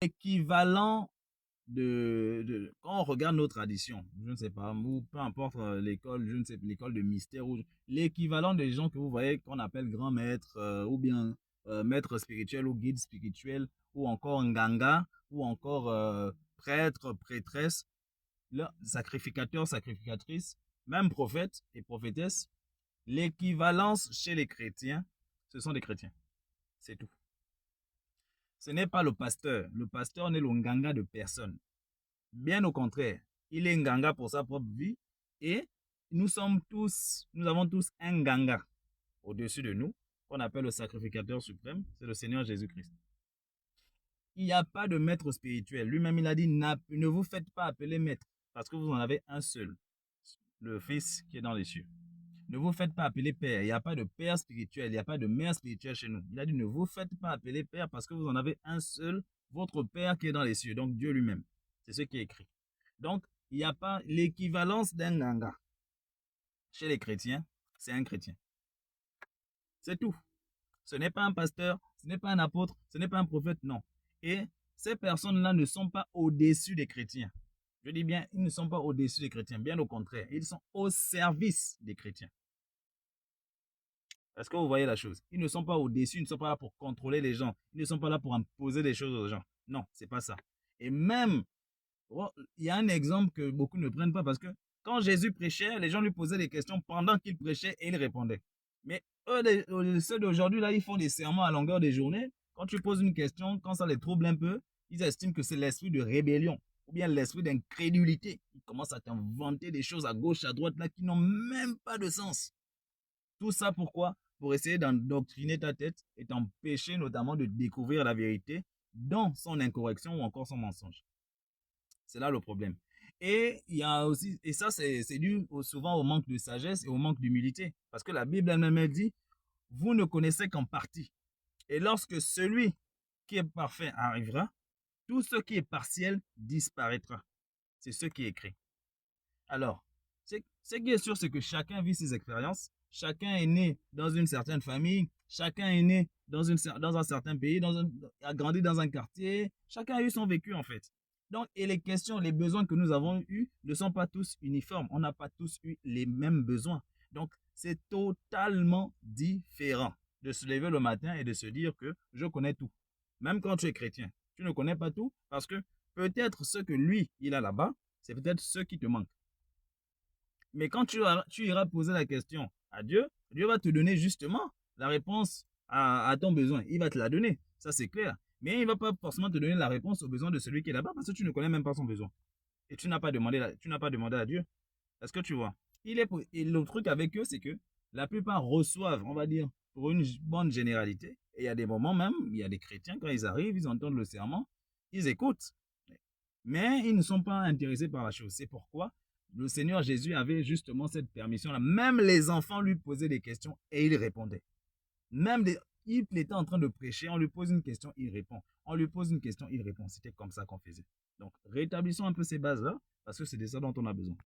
Équivalent quand on regarde nos traditions, je ne sais pas, ou peu importe l'école, je ne sais l'école de mystère, ou l'équivalent des gens que vous voyez qu'on appelle grand maître, ou bien maître spirituel ou guide spirituel, ou encore nganga, ou encore prêtre, prêtresse, là, sacrificateur, sacrificatrice, même prophète et prophétesse, l'équivalence chez les chrétiens, ce sont des chrétiens. C'est tout. Ce n'est pas le pasteur. Le pasteur n'est le nganga de personne. Bien au contraire, il est nganga pour sa propre vie et nous avons tous un nganga au-dessus de nous, qu'on appelle le sacrificateur suprême, c'est le Seigneur Jésus-Christ. Il n'y a pas de maître spirituel. Lui-même, il a dit, ne vous faites pas appeler maître, parce que vous en avez un seul, le Fils qui est dans les cieux. Ne vous faites pas appeler père. Il n'y a pas de père spirituel, il n'y a pas de mère spirituelle chez nous. Il a dit, ne vous faites pas appeler père parce que vous en avez un seul, votre père qui est dans les cieux, donc Dieu lui-même. C'est ce qui est écrit. Donc, il n'y a pas l'équivalence d'un nganga. Chez les chrétiens, c'est un chrétien. C'est tout. Ce n'est pas un pasteur, ce n'est pas un apôtre, ce n'est pas un prophète, non. Et ces personnes-là ne sont pas au-dessus des chrétiens. Je dis bien, ils ne sont pas au-dessus des chrétiens, bien au contraire, ils sont au service des chrétiens. Est-ce que vous voyez la chose? Ils ne sont pas au-dessus, ils ne sont pas là pour contrôler les gens, ils ne sont pas là pour imposer des choses aux gens. Non, c'est pas ça. Et même, il y a un exemple que beaucoup ne prennent pas parce que quand Jésus prêchait, les gens lui posaient des questions pendant qu'il prêchait et il répondait. Mais eux, ceux d'aujourd'hui, là, ils font des sermons à longueur des journées. Quand tu poses une question, quand ça les trouble un peu, ils estiment que c'est l'esprit de rébellion ou bien l'esprit d'incrédulité. Ils commencent à t'inventer des choses à gauche, à droite, là, qui n'ont même pas de sens. Tout ça pourquoi? Pour essayer d'endoctriner ta tête et t'empêcher notamment de découvrir la vérité dans son incorrection ou encore son mensonge. C'est là le problème. Et il y a aussi, et ça c'est dû souvent au manque de sagesse et au manque d'humilité. Parce que la Bible elle-même dit, vous ne connaissez qu'en partie. Et lorsque celui qui est parfait arrivera, tout ce qui est partiel disparaîtra. C'est ce qui est écrit. Alors, ce qui est sûr, c'est que chacun vit ses expériences. Chacun est né dans une certaine famille. Chacun est né dans un certain pays, a grandi dans un quartier. Chacun a eu son vécu, en fait. Donc, et les questions, les besoins que nous avons eus ne sont pas tous uniformes. On n'a pas tous eu les mêmes besoins. Donc, c'est totalement différent de se lever le matin et de se dire que je connais tout. Même quand tu es chrétien, tu ne connais pas tout parce que peut-être ce que lui, il a là-bas, c'est peut-être ce qui te manque. Mais quand tu iras poser la question à Dieu, Dieu va te donner justement la réponse à ton besoin. Il va te la donner, ça c'est clair. Mais il ne va pas forcément te donner la réponse aux besoins de celui qui est là-bas parce que tu ne connais même pas son besoin. Et tu n'as pas demandé à Dieu. Est-ce que tu vois? Et le truc avec eux, c'est que la plupart reçoivent, on va dire, pour une bonne généralité. Et il y a des moments même, il y a des chrétiens, quand ils arrivent, ils entendent le serment, ils écoutent. Mais ils ne sont pas intéressés par la chose. C'est pourquoi le Seigneur Jésus avait justement cette permission-là. Même les enfants lui posaient des questions et il répondait. Il était en train de prêcher, on lui pose une question, il répond. On lui pose une question, il répond. C'était comme ça qu'on faisait. Donc, rétablissons un peu ces bases-là, parce que c'est de ça dont on a besoin.